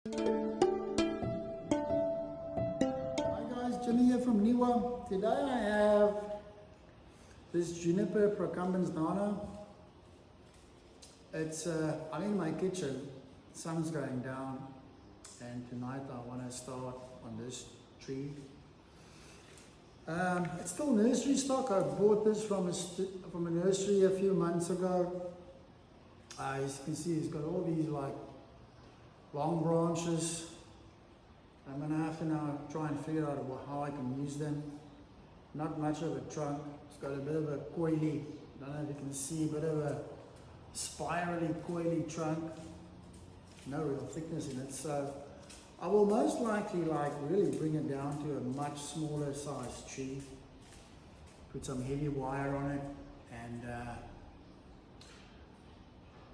Hi guys, Jimmy here from Niwa. Today I have this juniper procumbens nana. I'm in my kitchen, sun's going down, and tonight I want to start on this tree. It's still nursery stock. I bought this from a nursery a few months ago. As you can see, it's got all these like long branches. I'm going to have to now try and figure out how I can use them. Not much of a trunk. It's got a bit of a coily, I don't know if you can see, a bit of a spirally coily trunk. No real thickness in it. So I will most likely really bring it down to a much smaller size tree. Put some heavy wire on it and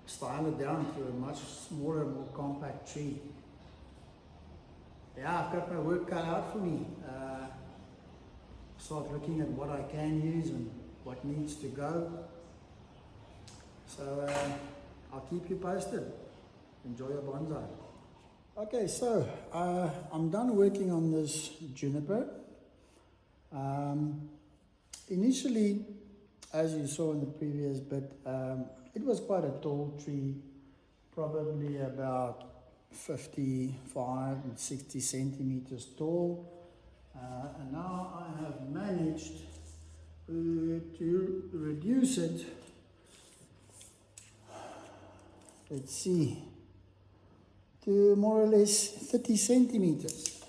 style it down to a much smaller, more compact tree. Yeah, I've got my work cut out for me. Start looking at what I can use and what needs to go. So I'll keep you posted. Enjoy your bonsai. Okay, so I'm done working on this juniper. Initially, as you saw in the previous bit, it was quite a tall tree, probably about 55 and 60 centimeters tall, and now I have managed to reduce it, let's see, to more or less 30 centimeters.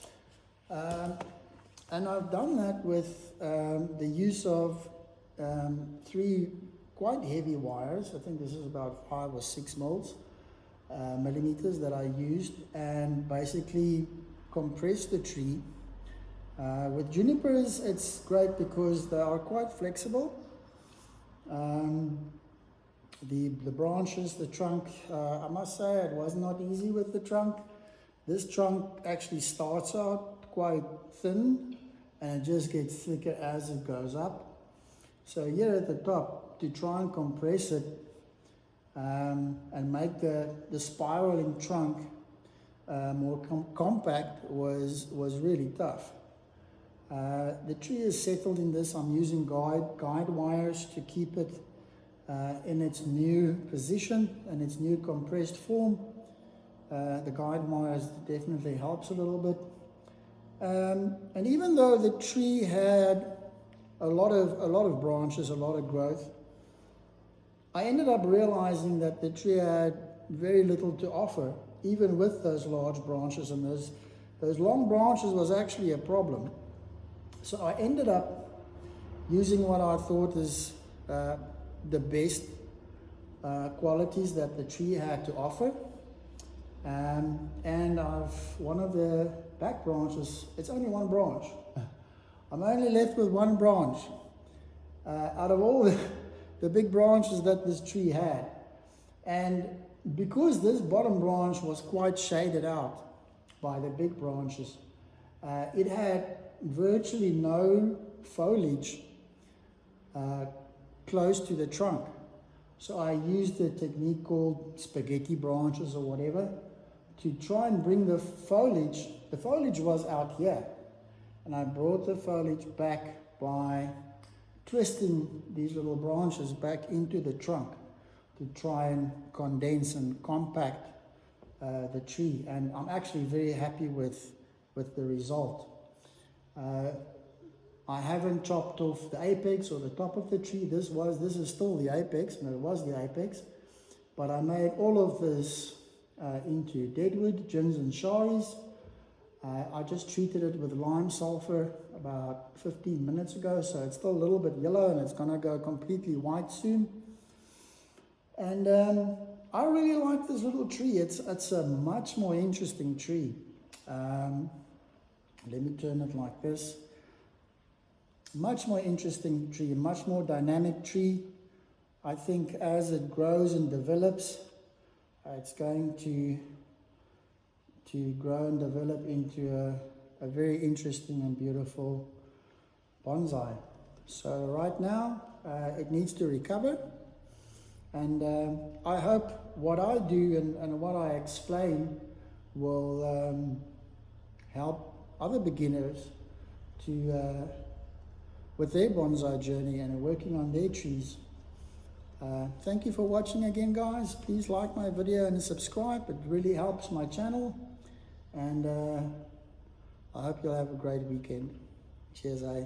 And I've done that with the use of 3 quite heavy wires. I think this is about 5 or 6 millimeters that I used, and basically compressed the tree. With junipers, it's great because they are quite flexible. The branches, the trunk, I must say it was not easy with the trunk. This trunk actually starts out quite thin and it just gets thicker as it goes up. So here at the top, to try and compress it and make the spiraling trunk more compact was really tough. The tree is settled in this. I'm using guide wires to keep it in its new position and its new compressed form. The guide wires definitely helps a little bit. And even though the tree had a lot of branches, a lot of growth, I ended up realizing that the tree had very little to offer, even with those large branches, and those long branches was actually a problem. So I ended up using what I thought is the best qualities that the tree had to offer. And one of the back branches, it's only one branch. I'm only left with one branch out of all the big branches that this tree had. And because this bottom branch was quite shaded out by the big branches, it had virtually no foliage close to the trunk. So I used a technique called spaghetti branches or whatever to try and bring the foliage was out here, and I brought the foliage back by twisting these little branches back into the trunk to try and condense and compact the tree, and I'm actually very happy with the result. I haven't chopped off the apex or the top of the tree. This is still the apex, and it was the apex, but I made all of this into deadwood, gins and sharis. I just treated it with lime sulfur about 15 minutes ago, so it's still a little bit yellow and it's gonna go completely white soon. And I really like this little tree. It's a much more interesting tree. Let me turn it like this. Much more interesting tree, much more dynamic tree. I think as it grows and develops, it's going to grow and develop into a very interesting and beautiful bonsai. So right now, it needs to recover. And I hope what I do and what I explain will help other beginners to with their bonsai journey and working on their trees. Thank you for watching again, guys. Please like my video and subscribe. It really helps my channel. And I hope you'll have a great weekend. Cheers, eh?